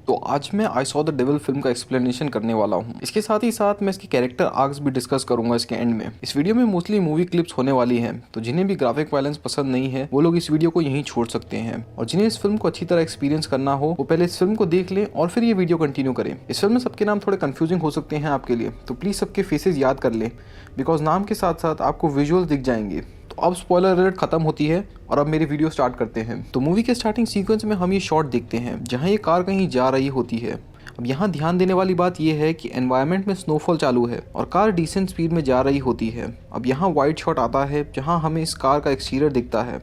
तो आज मैं I saw the devil film का एक्सप्लेनेशन करने वाला हूँ। इसके साथ ही साथ मैं इसके कैरेक्टर आर्क्स भी डिस्कस करूंगा इसके एंड में। इस वीडियो में मोस्टली मूवी क्लिप्स होने वाली हैं, तो जिन्हें भी ग्राफिक वायलेंस पसंद नहीं है वो लोग इस वीडियो को यहीं छोड़ सकते हैं, और जिन्हें इस फिल्म को अच्छी तरह एक्सपीरियंस करना हो वो पहले इस फिल्म को देख लें और फिर ये वीडियो कंटिन्यू करें। इस फिल्म में सबके नाम थोड़े कंफ्यूजिंग हो सकते हैं आपके लिए, तो प्लीज सबके फेसेस याद कर लें, बिकॉज नाम के साथ साथ आपको विजुअल दिख जाएंगे। तो अब स्पॉइलर अलर्ट खत्म होती है और अब मेरी वीडियो स्टार्ट करते हैं। तो मूवी के स्टार्टिंग सीक्वेंस में हम ये शॉट देखते हैं जहाँ ये कार कहीं जा रही होती है। अब यहाँ ध्यान देने वाली बात यह है कि एनवायरनमेंट में स्नोफॉल चालू है और कार डिसेंट स्पीड में जा रही होती है। अब यहाँ वाइड शॉट आता है जहाँ हमें इस कार का एक्सटीरियर दिखता है,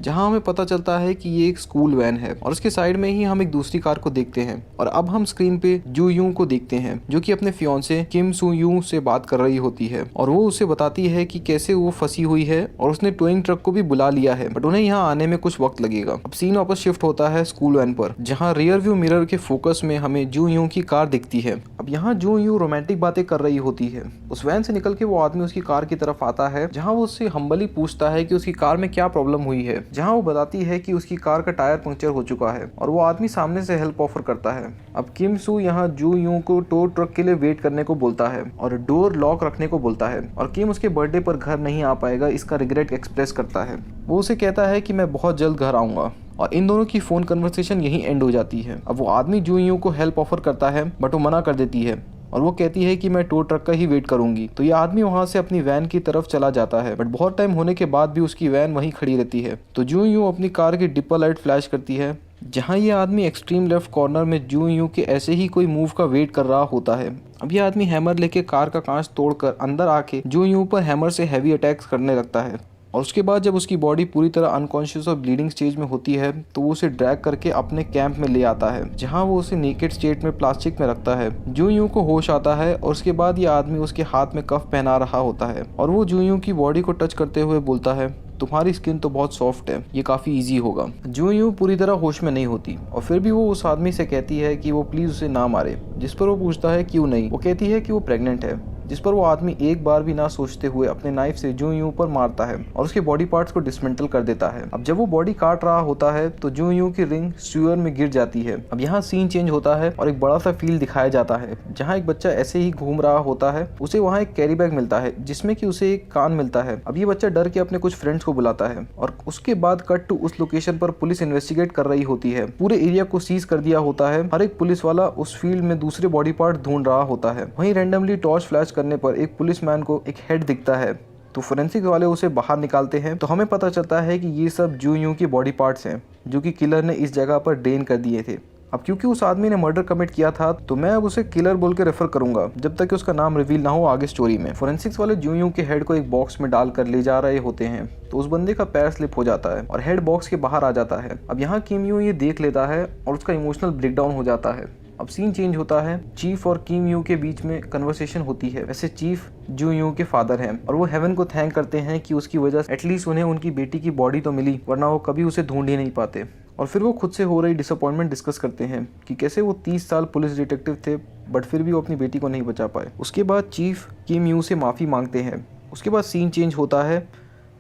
जहाँ हमें पता चलता है कि ये एक स्कूल वैन है, और उसके साइड में ही हम एक दूसरी कार को देखते हैं। और अब हम स्क्रीन पे जू यूं को देखते हैं जो कि अपने फियांसे किम सू यूं से बात कर रही होती है, और वो उसे बताती है कि कैसे वो फंसी हुई है और उसने टोइंग ट्रक को भी बुला लिया है, बट उन्हें यहाँ आने में कुछ वक्त लगेगा। अब सीन वापस शिफ्ट होता है स्कूल वैन पर, जहाँ रियर व्यू मिरर के फोकस में हमें जू यूं की कार दिखती है। अब यहाँ जू यूं रोमांटिक बातें कर रही होती है। उस वैन से निकल के वो आदमी उसकी कार की तरफ आता है, जहाँ वो उससे हम्बली पूछता है कि उसकी कार में क्या प्रॉब्लम हुई है, जहाँ वो बताती है कि उसकी कार का टायर पंक्चर हो चुका है, और वो आदमी सामने से हेल्प ऑफर करता है। अब किम सू यहाँ जू यूं को टो ट्रक के लिए वेट करने को बोलता है और डोर लॉक रखने को बोलता है, और किम उसके बर्थडे पर घर नहीं आ पाएगा इसका रिग्रेट एक्सप्रेस करता है। वो उसे कहता है कि मैं बहुत जल्द घर आऊंगा, और इन दोनों की फोन कन्वर्सेशन यहीं एंड हो जाती है। अब वो आदमी जू यूं को हेल्प ऑफर करता है, बट वो मना कर देती है और वो कहती है कि मैं टो ट्रक का ही वेट करूंगी। तो ये आदमी वहां से अपनी वैन की तरफ चला जाता है, बट बहुत टाइम होने के बाद भी उसकी वैन वहीं खड़ी रहती है। तो जू यूं अपनी कार की डिपर लाइट फ्लैश करती है, जहां ये आदमी एक्सट्रीम लेफ्ट कॉर्नर में जू यूं के ऐसे ही कोई मूव का वेट कर रहा होता है। अब ये आदमी हैमर लेके कार का कांच तोड़कर अंदर आके जू यूं पर हैमर से हैवी अटैक्स करने लगता है, और उसके बाद जब उसकी बॉडी पूरी तरह अनकॉन्शियस और ब्लीडिंग स्टेज में होती है तो वो उसे ड्रैग करके अपने कैंप में ले आता है, जहां वो उसे नेकेड स्टेट में प्लास्टिक में रखता है। जू यूं को होश आता है और उसके बाद ये आदमी उसके हाथ में कफ पहना रहा होता है, और वो जू यूं की बॉडी को टच करते हुए बोलता है, तुम्हारी स्किन तो बहुत सॉफ्ट है, ये काफी इजी होगा। जू यूं पूरी तरह होश में नहीं होती, और फिर भी वो उस आदमी से कहती है कि वो प्लीज उसे ना मारे, जिस पर वो पूछता है क्यों नहीं। वो कहती है कि वो प्रेग्नेंट है, जिस पर वो आदमी एक बार भी ना सोचते हुए अपने नाइफ से जू यूं पर मारता है और उसके बॉडी पार्ट्स को डिसमेंटल कर देता है। अब जब वो बॉडी काट रहा होता है तो जू यूं की रिंग स्यूअर में गिर जाती है। अब यहाँ सीन चेंज होता है और एक बड़ा सा फील्ड दिखाया जाता है, जहाँ एक बच्चा ऐसे ही घूम रहा होता है। उसे वहाँ एक कैरी बैग मिलता है जिसमें कि उसे एक कान मिलता है। अब ये बच्चा डर के अपने कुछ फ्रेंड्स को बुलाता है, और उसके बाद कट टू उस लोकेशन पर पुलिस इन्वेस्टिगेट कर रही होती है। पूरे एरिया को सीज कर दिया होता है। हर एक पुलिस वाला उस फील्ड में दूसरे बॉडी पार्ट ढूंढ रहा होता है। वहीं रैंडमली टॉर्च फ्लैश करने पर एक पुलिसमैन को एक हेड दिखता है, तो फोरेंसिक वाले उसे बाहर निकालते हैं। तो हमें पता चलता है कि ये सब जू यूं की बॉडी पार्ट्स हैं जो कि किलर ने इस जगह पर ड्रेन कर दिए थे। अब क्योंकि उस आदमी ने मर्डर कमिट किया था, तो मैं अब उसे किलर बोल के रेफर करूंगा जब तक कि उसका नाम रिवील ना हो आगे स्टोरी में। फोरेंसिक्स वाले जू यूं के हेड को एक बॉक्स में डालकर ले जा रहे होते हैं, तो उस बंदे का पैर स्लिप हो जाता है और हेड बॉक्स के बाहर आ जाता है। अब यहाँ किम यूं ये देख लेता है और उसका इमोशनल ब्रेकडाउन हो जाता है। अब सीन चेंज होता है, चीफ और किम यूं के बीच में कन्वर्सेशन होती है। वैसे चीफ जू यूं के फादर हैं, और वो हेवन को थैंक करते हैं कि उसकी वजह से एटलीस्ट उन्हें उनकी बेटी की बॉडी तो मिली, वरना वो कभी उसे ढूंढ ही नहीं पाते। और फिर वो खुद से हो रही डिसअपॉइंटमेंट डिस्कस करते हैं कि कैसे वो 30 साल पुलिस डिटेक्टिव थे, बट फिर भी वो अपनी बेटी को नहीं बचा पाए। उसके बाद चीफ किम यूं से माफ़ी मांगते हैं। उसके बाद सीन चेंज होता है,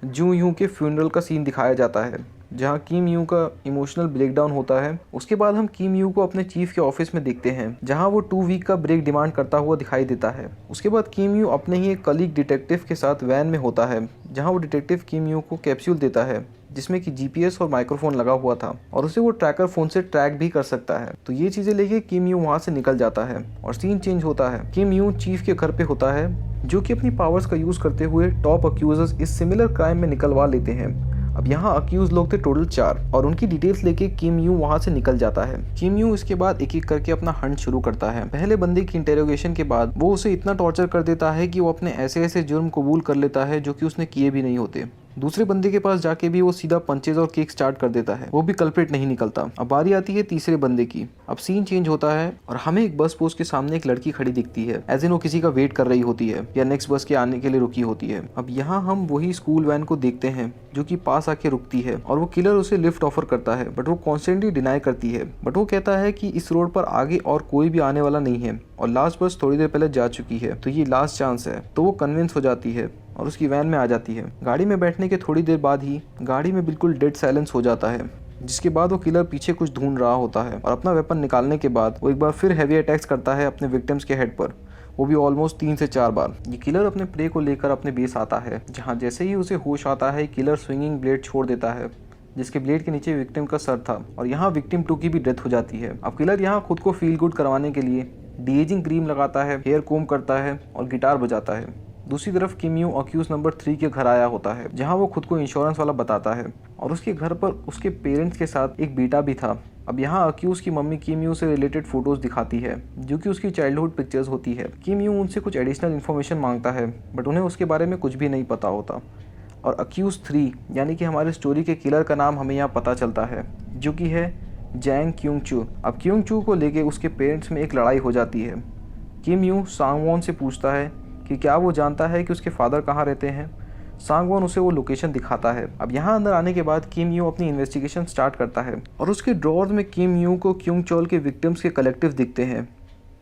जू यूं के फ्यूनरल का सीन दिखाया जाता है, जहाँ किम यूं का इमोशनल ब्रेकडाउन होता है। उसके बाद हम किम यूं को अपने चीफ के ऑफिस में देखते हैं, जहाँ वो 2 वीक का ब्रेक डिमांड करता हुआ दिखाई देता है। उसके बाद किम यूं अपने ही एक कलीग डिटेक्टिव के साथ वैन में होता है, जहाँ वो डिटेक्टिव किम यूं को कैप्सूल देता है जिसमें कि जीपीएस और माइक्रोफोन लगा हुआ था, और उसे वो ट्रैकर फोन से ट्रैक भी कर सकता है। तो ये चीजें लेके किम यूं वहाँ से निकल जाता है, और सीन चेंज होता है। किम यूं चीफ के घर पे होता है, जो कि अपनी पावर्स का यूज करते हुए टॉप अक्यूजर्स इस सिमिलर क्राइम में निकलवा लेते हैं। अब यहाँ अक्यूज लोग थे टोटल 4, और उनकी डिटेल्स लेके किम यूं वहाँ से निकल जाता है। किम यूं इसके बाद एक एक करके अपना हंट शुरू करता है। पहले बंदे की इंटेरोगेशन के बाद वो उसे इतना टॉर्चर कर देता है कि वो अपने ऐसे ऐसे जुर्म कबूल कर लेता है जो कि उसने किए भी नहीं होते। दूसरे बंदे के पास जाके भी वो सीधा पंचेज और किक स्टार्ट कर देता है, वो भी कल्प्रिट नहीं निकलता। अब बारी आती है तीसरे बंदे की। अब सीन चेंज होता है और हमें एक बस पोस्ट के सामने एक लड़की खड़ी दिखती है, एज इन वो किसी का वेट कर रही होती है या नेक्स्ट बस के आने के लिए रुकी होती है। अब यहाँ हम वही स्कूल वैन को देखते हैं जो कि पास आके रुकती है, और वो किलर उसे लिफ्ट ऑफर करता है, बट वो कॉन्स्टेंटली डिनाई करती है। बट वो कहता है कि इस रोड पर आगे और कोई भी आने वाला नहीं है, और लास्ट बस थोड़ी देर पहले जा चुकी है, तो ये लास्ट चांस है। तो वो कन्विंस हो जाती है और उसकी वैन में आ जाती है। गाड़ी में बैठने के थोड़ी देर बाद ही गाड़ी में बिल्कुल डेड साइलेंस हो जाता है। जिसके बाद वो किलर पीछे कुछ ढूंढ रहा होता है और अपना वेपन निकालने के बाद वो एक बार फिर हैवी अटैक्स करता है अपने विक्टिम्स के हेड पर, वो भी ऑलमोस्ट 3 से 4 बार। ये किलर अपने प्रे को लेकर अपने बेस आता है, जहाँ जैसे ही उसे होश आता है किलर स्विंगिंग ब्लेड छोड़ देता है, जिसके ब्लेड के नीचे विक्टिम का सर था और यहाँ विक्टिम 2 की भी डेथ हो जाती है। अब किलर यहाँ खुद को फील गुड करवाने के लिए डी-एजिंग क्रीम लगाता है, हेयर कोम करता है और गिटार बजाता है। दूसरी तरफ किम यू अक्यूज नंबर 3 के घर आया होता है, जहाँ वो खुद को इंश्योरेंस वाला बताता है और उसके घर पर उसके पेरेंट्स के साथ एक बेटा भी था। अब यहाँ अक्यूज की मम्मी किम यू से रिलेटेड फोटोज दिखाती है, जो कि उसकी चाइल्डहुड पिक्चर्स होती है। किम यू उनसे कुछ एडिशनल इन्फॉर्मेशन मांगता है, बट उन्हें उसके बारे में कुछ भी नहीं पता होता। और अक्यूज 3 यानी कि हमारे स्टोरी के किलर का नाम हमें यहाँ पता चलता है, जो कि है जैंग क्यूंग चू। अब क्यूंग चू को लेके उसके पेरेंट्स में एक लड़ाई हो जाती है। किम यू सांगवॉन से पूछता है कि क्या वो जानता है कि उसके फादर कहाँ रहते हैं। सांगवॉन उसे वो लोकेशन दिखाता है। अब यहाँ अंदर आने के बाद किम यू अपनी इन्वेस्टिगेशन स्टार्ट करता है और उसके ड्रॉर्स में किम यू को क्यूंग चोल के विक्टिम्स के कलेक्टिव दिखते हैं,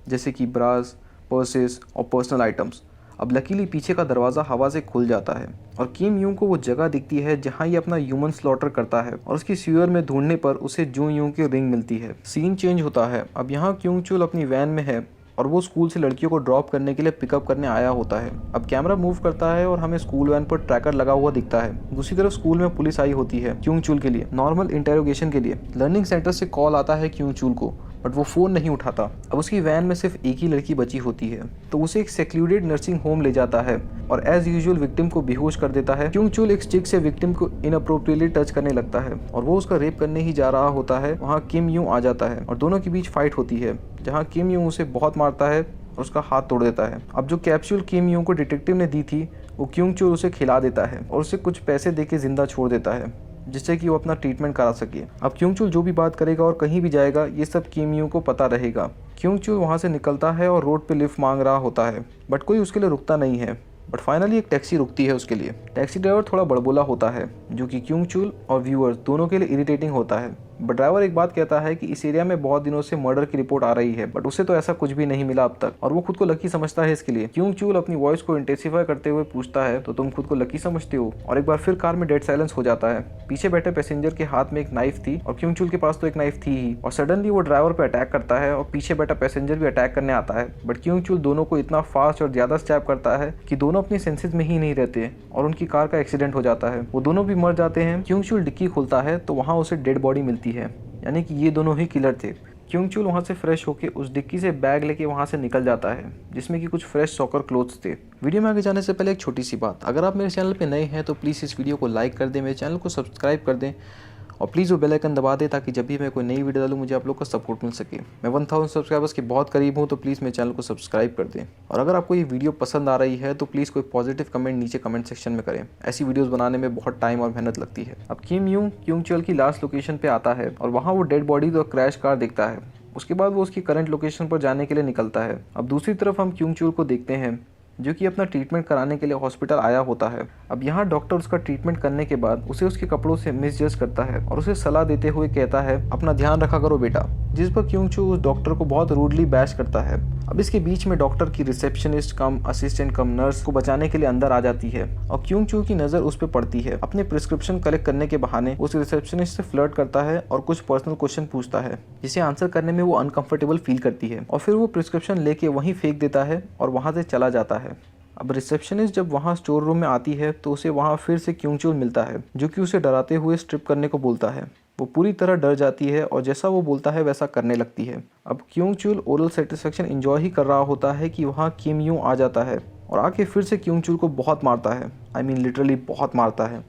जैसे कि ब्रास, पर्सेस और पर्सनल आइटम्स। अब लकीली पीछे का दरवाज़ा हवा से खुल जाता है और किम यू को वो जगह दिखती है जहाँ ये अपना ह्यूमन स्लॉटर करता है और उसकी सीवर में ढूंढने पर उसे जू यू की रिंग मिलती है। सीन चेंज होता है। अब यहाँ क्यूंग चुल अपनी वैन में है और वो स्कूल से लड़कियों को ड्रॉप करने के लिए पिकअप करने आया होता है। अब कैमरा मूव करता है और हमें स्कूल वैन पर ट्रैकर लगा हुआ दिखता है। दूसरी तरफ स्कूल में पुलिस आई होती है क्यूंग चुल के लिए नॉर्मल इंटेरोगेशन के लिए। लर्निंग सेंटर से कॉल आता है क्यूंग चुल को, बट वो फ़ोन नहीं उठाता। अब उसकी वैन में सिर्फ एक ही लड़की बची होती है, तो उसे एक सेक्लूडेड नर्सिंग होम ले जाता है और एज यूजुअल विक्टिम को बेहोश कर देता है। क्यूंग चुल एक स्टिक से विक्टिम को इनअप्रोप्रिएटली टच करने लगता है और वो उसका रेप करने ही जा रहा होता है। वहाँ किम यू आ जाता है और दोनों के बीच फाइट होती है, जहाँ किम यू उसे बहुत मारता है और उसका हाथ तोड़ देता है। अब जो कैप्सूल किम यू को डिटेक्टिव ने दी थी वो क्यूंग चुल उसे खिला देता है और उसे कुछ पैसे देके जिंदा छोड़ देता है, जिससे कि वो अपना ट्रीटमेंट करा सके। अब क्यूंग चुल जो भी बात करेगा और कहीं भी जाएगा ये सब किम यू को पता रहेगा। क्यूंग चुल वहाँ से निकलता है और रोड पे लिफ्ट मांग रहा होता है, बट कोई उसके लिए रुकता नहीं है। बट फाइनली एक टैक्सी रुकती है उसके लिए। टैक्सी ड्राइवर थोड़ा बड़बोला होता है, जो कि क्यूंग चुल और व्यूअर्स दोनों के लिए इरिटेटिंग होता है। बट ड्राइवर एक बात कहता है कि इस एरिया में बहुत दिनों से मर्डर की रिपोर्ट आ रही है, बट उसे तो ऐसा कुछ भी नहीं मिला अब तक और वो खुद को लकी समझता है इसके लिए। क्यूंग चुल अपनी वॉइस को इंटेंसिफाई करते हुए पूछता है, तो तुम खुद को लकी समझते हो? और एक बार फिर कार में डेड साइलेंस हो जाता है। पीछे बैठे पैसेंजर के हाथ में एक नाइफ थी और क्यूंग चुल के पास तो एक नाइफ थी ही, और सडनली वो ड्राइवर पे अटैक करता है और पीछे बैठा पैसेंजर भी अटैक करने आता है। बट क्यूंग चुल दोनों को इतना फास्ट और ज्यादा स्टैब करता है कि दोनों अपनी सेंसेस में ही नहीं रहते और उनकी कार का एक्सीडेंट हो जाता है। वो दोनों भी मर जाते हैं। क्यूंग चुल डिक्की खोलता है तो वहाँ उसे डेड बॉडी मिलती है, यानी कि ये दोनों ही किलर थे। क्यूंग चुल वहाँ से फ्रेश होकर उस डिक्की से बैग लेके वहाँ से निकल जाता है, जिसमें कि कुछ फ्रेश सॉकर क्लोथ्स थे। वीडियो में आगे जाने से पहले एक छोटी सी बात, अगर आप मेरे चैनल पे नए हैं तो प्लीज़ इस वीडियो को लाइक कर दें, मेरे चैनल को सब्सक्राइब कर दें और प्लीज़ वो बेल आइकन दबा दें ताकि जब भी मैं कोई नई वीडियो डालूँ मुझे आप लोग का सपोर्ट मिल सके। मैं 1000 सब्सक्राइबर्स के बहुत करीब हूँ, तो प्लीज़ मेरे चैनल को सब्सक्राइब कर दें। और अगर आपको ये वीडियो पसंद आ रही है तो प्लीज़ कोई पॉजिटिव कमेंट नीचे कमेंट सेक्शन में करें। ऐसी वीडियोस बनाने में बहुत टाइम और मेहनत लगती है। अब किम यू क्यूंग चुल की लास्ट लोकेशन पे आता है और वहाँ वो डेड बॉडी और क्रैश कार देखता है। उसके बाद वो उसकी करंट लोकेशन पर जाने के लिए निकलता है। अब दूसरी तरफ हम क्यूंग चुल को देखते हैं, जो कि अपना ट्रीटमेंट कराने के लिए हॉस्पिटल आया होता है। अब यहाँ डॉक्टर उसका ट्रीटमेंट करने के बाद उसे उसके कपड़ों से मिसजज करता है और उसे सलाह देते हुए कहता है अपना ध्यान रखा करो बेटा, जिस पर क्यूंग चू उस डॉक्टर को बहुत रूडली बैश करता है। अब इसके बीच में डॉक्टर की रिसेप्शनिस्ट कम असिस्टेंट कम नर्स को बचाने के लिए अंदर आ जाती है और क्यूंग चू की नज़र उस पर पड़ती है। अपने प्रिस्क्रिप्शन कलेक्ट करने के बहाने उस रिसेप्शनिस्ट से फ्लर्ट करता है और कुछ पर्सनल क्वेश्चन पूछता है, जिसे आंसर करने में वो अनकंफर्टेबल फील करती है और फिर वो प्रिस्क्रिप्शन लेके वहीं फेंक देता है और वहाँ से चला जाता है। अब रिसेप्शनिस्ट जब वहाँ स्टोर रूम में आती है तो उसे वहाँ फिर से क्यूंग चुल मिलता है, जो कि उसे डराते हुए स्ट्रिप करने को बोलता है। वो पूरी तरह डर जाती है और जैसा वो बोलता है वैसा करने लगती है। अब क्यूंग चुल ओरल सेटिस्फेक्शन एंजॉय ही कर रहा होता है कि वहाँ किम यू आ जाता है और आके फिर से क्यूंग चुल को बहुत मारता है। I mean लिटरली बहुत मारता है।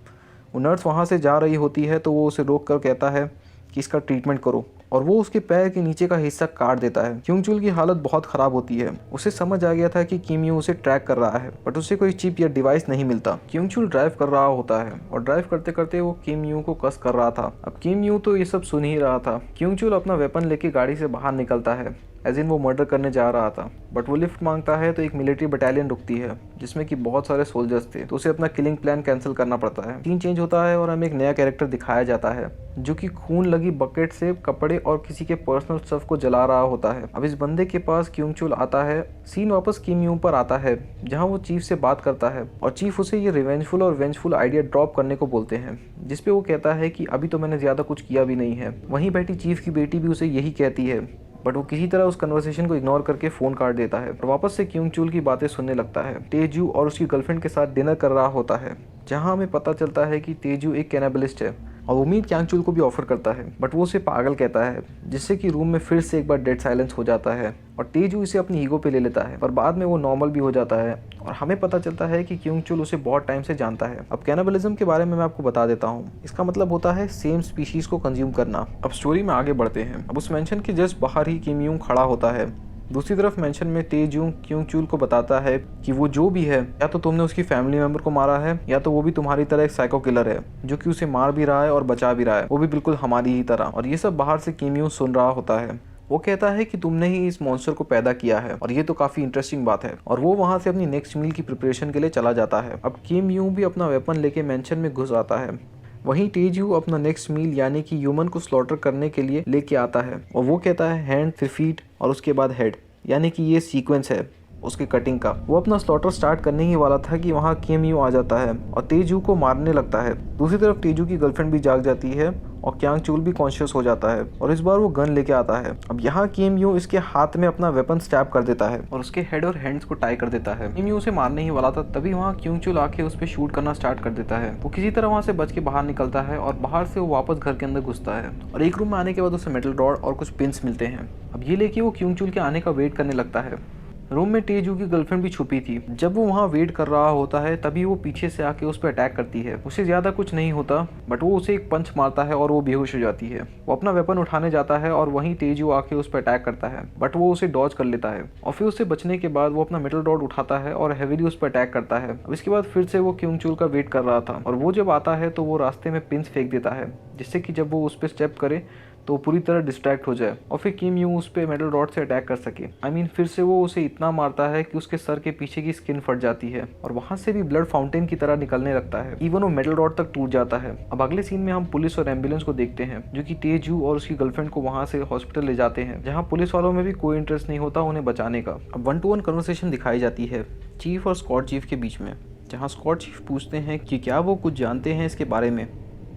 वो नर्स वहाँ से जा रही होती है तो वो उसे रोक कर कहता है कि इसका ट्रीटमेंट करो और वो उसके पैर के नीचे का हिस्सा काट देता है। क्यूंग चुल की हालत बहुत ख़राब होती है। उसे समझ आ गया था कि किम यू उसे ट्रैक कर रहा है, बट उसे कोई चिप या डिवाइस नहीं मिलता। क्यूंग चुल ड्राइव कर रहा होता है और ड्राइव करते करते वो किम यू को कस कर रहा था। अब किम यू तो ये सब सुन ही रहा था। क्यूंग चुल अपना वेपन लेके गाड़ी से बाहर निकलता है, एज इन वो मर्डर करने जा रहा था। बट वो लिफ्ट मांगता है तो एक मिलिट्री बटालियन रुकती है जिसमें कि बहुत सारे सोल्जर्स थे, तो उसे अपना किलिंग प्लान कैंसिल करना पड़ता है। सीन चेंज होता है और हमें एक नया कैरेक्टर दिखाया जाता है जो कि खून लगी बकेट से कपड़े और किसी के पर्सनल स्टफ को जला रहा होता है। अब इस बंदे के पास क्योंग चुल आता है। सीन वापस किम यूं पर आता है जहां वो चीफ से बात करता है और चीफ उसे ये रिवेंजफुल और वेंजफुल आइडिया ड्रॉप करने को बोलते हैं, जिसपे वो कहता है कि अभी तो मैंने ज्यादा कुछ किया भी नहीं है। वहीं बैठी चीफ की बेटी भी उसे यही कहती है, बट वो किसी तरह उस कन्वर्सेशन को इग्नोर करके फोन काट देता है और वापस से क्योंग चुल की बातें सुनने लगता है। तेजू और उसकी गर्लफ्रेंड के साथ डिनर कर रहा होता है, जहां हमें पता चलता है कि तेजू एक कैनाबलिस्ट है और उम्मीद क्यांग चुल को भी ऑफर करता है, बट वो उसे पागल कहता है, जिससे कि रूम में फिर से एक बार डेड साइलेंस हो जाता है और तेजू इसे अपनी ईगो पे ले लेता है, पर बाद में वो नॉर्मल भी हो जाता है और हमें पता चलता है कि क्योंग चुल उसे बहुत टाइम से जानता है। अब कैनिबलिज्म के बारे में मैं आपको बता देता हूँ। इसका मतलब होता है सेम स्पीशीज को कंज्यूम करना। अब स्टोरी में आगे बढ़ते हैं। अब उस मेंशन के जस्ट बाहर ही किम यूं खड़ा होता है। दूसरी तरफ मेंशन में तेजू क्योंग चुल को बताता है कि वो जो भी है, या तो तुमने उसकी फैमिली मेंबर को मारा है या तो वो भी तुम्हारी तरह एक साइको किलर है जो कि उसे मार भी रहा है और बचा भी रहा है, वो भी बिल्कुल हमारी ही तरह। और ये सब बाहर से किम यूं सुन रहा होता है। वो कहता है कि तुमने ही इस मॉन्स्टर को पैदा किया है और ये तो काफी इंटरेस्टिंग बात है, और वो वहां से अपनी नेक्स्ट मील की प्रिपरेशन के लिए चला जाता है। अब किम यूं भी अपना वेपन लेके मेंशन में घुस आता है। वहीं तेजू अपना नेक्स्ट मील यानी कि ह्यूमन को स्लॉटर करने के लिए लेके आता है और वो कहता है हैंड, फिर फीट और उसके बाद हेड, यानी कि ये सीक्वेंस है उसके कटिंग का। वो अपना स्लॉटर स्टार्ट करने ही वाला था कि वहाँ किम यूं आ जाता है और तेजू को मारने लगता है। दूसरी तरफ तेजू की गर्लफ्रेंड भी जाग जाती है और क्यांग चुल भी कॉन्शियस हो जाता है और इस बार वो गन लेके आता है। अब यहाँ किम यूं इसके हाथ में अपना वेपन स्टैब कर देता है और उसके हेड और हैंड्स को टाई कर देता है। किम यूं उसे मारने ही वाला था, तभी वहाँ क्योंग चुल आके उस पर शूट करना स्टार्ट कर देता है। वो किसी तरह वहाँ से बच के बाहर निकलता है और बाहर से वो वापस घर के अंदर घुसता है और एक रूम में आने के बाद उसे मेटल रॉड और कुछ पिन्स मिलते हैं। अब ये लेके वो क्योंग चुल के आने का वेट करने लगता है। रूम में तेजू की गर्लफ्रेंड भी छुपी थी। जब वो वहाँ वेट कर रहा होता है तभी वो पीछे से आके उस पर अटैक करती है। उसे ज्यादा कुछ नहीं होता, बट वो उसे एक पंच मारता है और वो बेहोश हो जाती है। वो अपना वेपन उठाने जाता है और वहीं तेजू आके उस पर अटैक करता है, बट वो उसे डॉज कर लेता है और फिर उससे बचने के बाद वो अपना मेटल रॉड उठाता है और हेवीली उस पर अटैक करता है। अब इसके बाद फिर से वो क्योंग चुल का वेट कर रहा था और वो जब आता है तो वो रास्ते में पिन्स फेंक देता है, जिससे कि जब वो उस पर स्टेप करे तो पूरी तरह डिस्ट्रैक्ट हो जाए और फिर किम यूं उस पे मेटल रॉड से अटैक कर सके। फिर से वो उसे इतना मारता है कि उसके सर के पीछे की स्किन फट जाती है और वहां से भी ब्लड फाउंटेन की तरह निकलने लगता है। इवन वो मेटल रॉड तक टूट जाता है। अब अगले सीन में हम पुलिस और एम्बुलेंस को देखते हैं जो कि तेजू और उसकी गर्लफ्रेंड को वहां से हॉस्पिटल ले जाते हैं, जहाँ पुलिस वालों में भी कोई इंटरेस्ट नहीं होता उन्हें बचाने का। अब 1-to-1 कन्वर्सेशन दिखाई जाती है चीफ और स्क्वाड चीफ के बीच में, जहाँ स्क्वाड चीफ पूछते हैं कि क्या वो कुछ जानते हैं इसके बारे में,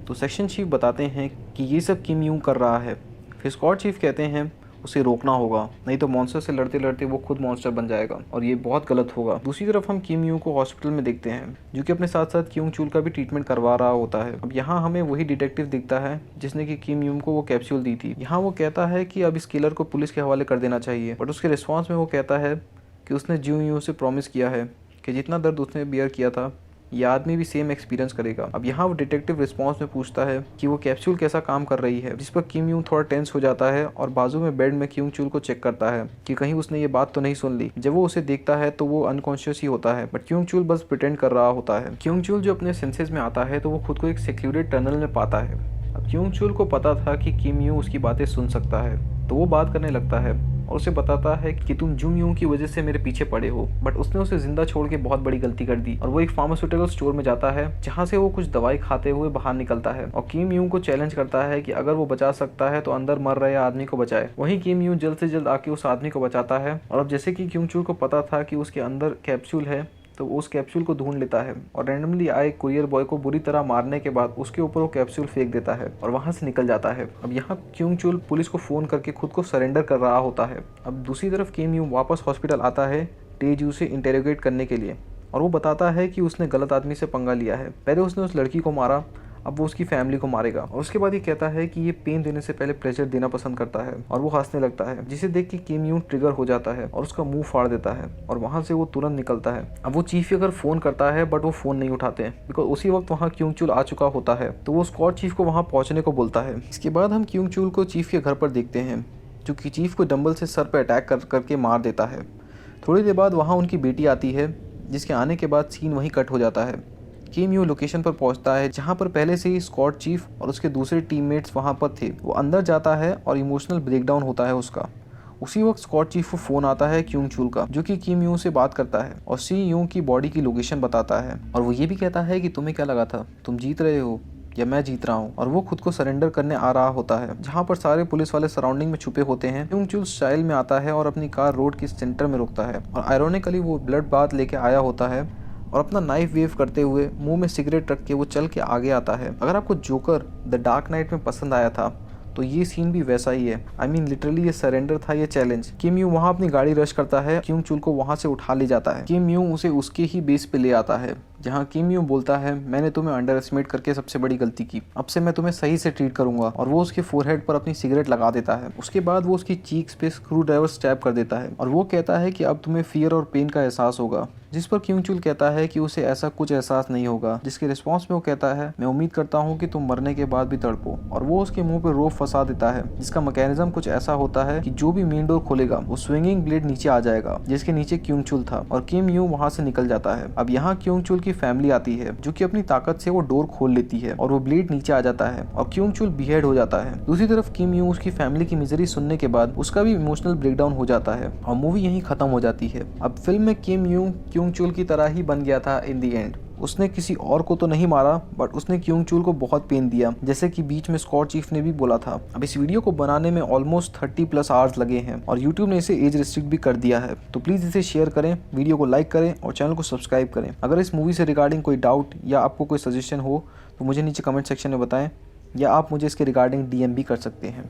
तो सेक्शन चीफ बताते हैं कि ये सब किम यूं कर रहा है। फिर स्क्वाड चीफ कहते हैं उसे रोकना होगा, नहीं तो मॉन्स्टर से लड़ते लड़ते वो खुद मॉन्स्टर बन जाएगा और ये बहुत गलत होगा। दूसरी तरफ हम किम यूं को हॉस्पिटल में देखते हैं जो कि अपने साथ साथ क्योंग चुल का भी ट्रीटमेंट करवा रहा होता है। अब यहाँ हमें वही डिटेक्टिव दिखता है जिसने कि किम यूं को वो कैप्सूल दी थी। यहाँ वो कहता है कि अब इस किलर को पुलिस के हवाले कर देना चाहिए, बट उसके रिस्पॉन्स में वो कहता है कि उसने ज्यू यूं से प्रॉमिस किया है कि जितना दर्द उसने बियर किया था ये आदमी भी सेम एक्सपीरियंस करेगा। अब यहाँ वो डिटेक्टिव रिस्पांस में पूछता है कि वो कैप्सूल कैसा काम कर रही है, जिस पर किम यूं थोड़ा टेंस हो जाता है और बाजू में बेड में क्योंग चुल को चेक करता है कि कहीं उसने ये बात तो नहीं सुन ली। जब वो उसे देखता है तो वो अनकॉन्शियस ही होता है, बट क्योंग चुल बस प्रिटेंड कर रहा होता है। क्योंग चुल जो अपने सेंसेस में आता है तो वो खुद को एक सिक्योर्ड टनल में पाता है। अब क्योंग चुल को पता था कि किम यूं उसकी बातें सुन सकता है, तो वो बात करने लगता है और उसे बताता है कि तुम जुंग यूं की वजह से मेरे पीछे पड़े हो, बट उसने उसे जिंदा छोड़ के बहुत बड़ी गलती कर दी। और वो एक फार्मास्यूटिकल स्टोर में जाता है जहां से वो कुछ दवाई खाते हुए बाहर निकलता है और किम यूं को चैलेंज करता है कि अगर वो बचा सकता है तो अंदर मर रहे आदमी को बचाए। वहीं किम यूं जल्द से जल्द आके उस आदमी को बचाता है और अब जैसे कि क्योंग चुल को पता था कि उसके अंदर कैप्सूल है तो उस कैप्सूल को ढूंढ लेता है और रैंडमली आए कुरियर बॉय को बुरी तरह मारने के बाद उसके ऊपर वो कैप्सूल फेंक देता है और वहां से निकल जाता है। अब यहाँ क्योंग चुल पुलिस को फोन करके खुद को सरेंडर कर रहा होता है। अब दूसरी तरफ किम यूं वापस हॉस्पिटल आता है तेजू से इंटेरोगेट करने के लिए और वो बताता है कि उसने गलत आदमी से पंगा लिया है। पहले उसने उस लड़की को मारा, अब वो उसकी फैमिली को मारेगा और उसके बाद ये कहता है कि ये पेन देने से पहले प्लेजर देना पसंद करता है और वो हंसने लगता है, जिसे देख के किम यूं ट्रिगर हो जाता है और उसका मुंह फाड़ देता है और वहां से वो तुरंत निकलता है। अब वो चीफ अगर फोन करता है बट वो फोन नहीं उठाते हैं बिकॉज उसी वक्त वहाँ क्योंग चुल आ चुका होता है, तो वो स्क्वाड चीफ को वहाँ पहुंचने को बोलता है। इसके बाद हम क्योंग चुल को चीफ के घर पर देखते हैं जो कि चीफ को डंबल से सर पर अटैक करके मार देता है। थोड़ी देर बाद वहाँ उनकी बेटी आती है जिसके आने के बाद सीन वहीं कट हो जाता है। किम यूं लोकेशन पर पहुंचता है जहां पर पहले से ही स्क्वाड चीफ और उसके दूसरे टीममेट्स वहां पर थे। वो अंदर जाता है और इमोशनल ब्रेकडाउन होता है उसका। उसी वक्त स्क्वाड चीफ को फोन आता है क्योंग चुल का जो कि किम यूं से बात करता है और सी यूं की बॉडी की लोकेशन बताता है और वो ये भी कहता है कि तुम्हें क्या लगा था, तुम जीत रहे हो, या मैं जीत रहा हूँ, और वो खुद को सरेंडर करने आ रहा होता है। जहाँ पर सारे पुलिस वाले सराउंडिंग में छुपे होते हैं, क्योंग चुल स्टाइल में आता है और अपनी कार रोड के सेंटर में रुकता है, और आयरोनिकली वो ब्लड बाथ लेके आया होता है और अपना नाइफ वेव करते हुए मुंह में सिगरेट रख के वो चल के आगे आता है। अगर आपको जोकर द डार्क नाइट में पसंद आया था तो ये सीन भी वैसा ही है। आई मीन लिटरली ये सरेंडर था, ये चैलेंज। किम यू वहाँ अपनी गाड़ी रश करता है, क्योंग चुल को वहाँ से उठा ले जाता है। किम यू उसे उसके ही बेस पे ले आता है, जहाँ किम यू बोलता है मैंने तुम्हें अंडर एस्टिमेट करके सबसे बड़ी गलती की, अब से मैं तुम्हें सही से ट्रीट करूंगा, और वो उसके फोरहेड पर अपनी सिगरेट लगा देता है। उसके बाद वो उसकी चीक्स पे स्क्रू ड्राइवर स्टैब कर देता है, और वो कहता है कि अब तुम्हें फियर और पेन का एहसास होगा, जिस पर किम चुल कहता है कि उसे ऐसा कुछ एहसास नहीं होगा, जिसके रिस्पॉन्स में वो कहता है मैं उम्मीद करता हूँ कि तुम मरने के बाद भी तड़पो, और वो उसके मुंह पे रोप फंसा देता है, जिसका मैकेनिज्म कुछ ऐसा होता है कि जो भी मेन डोर खोलेगा वो स्विंगिंग ब्लेड नीचे आ जाएगा, जिसके नीचे क्योंग चुल था, और किम यू वहाँ से निकल जाता है। अब यहाँ क्योंग चुल की फैमिली आती है, जो कि अपनी ताकत से वो डोर खोल लेती है, और वो ब्लेड नीचे आ जाता है, और क्योंग चुल बिहेड हो जाता है। दूसरी तरफ किम यू उसकी फैमिली की मिजरी सुनने के बाद उसका भी इमोशनल ब्रेकडाउन हो जाता है, और मूवी यहीं खत्म हो जाती है। अब फिल्म में किम यू क्योंग चुल की तरह ही बन गया था इन दी एंड। उसने किसी और को तो नहीं मारा, बट उसने क्योंग चुल को बहुत पेन दिया, जैसे कि बीच में स्कॉट चीफ ने भी बोला था। अब इस वीडियो को बनाने में ऑलमोस्ट 30+ आवर्स लगे हैं, और यूट्यूब ने इसे एज रिस्ट्रिक्ट भी कर दिया है। तो प्लीज़ इसे शेयर करें, वीडियो को लाइक करें और चैनल को सब्सक्राइब करें। अगर इस मूवी से रिगार्डिंग कोई डाउट या आपको कोई सजेशन हो तो मुझे नीचे कमेंट सेक्शन में बताएं, या आप मुझे इसके रिगार्डिंग DM भी कर सकते हैं।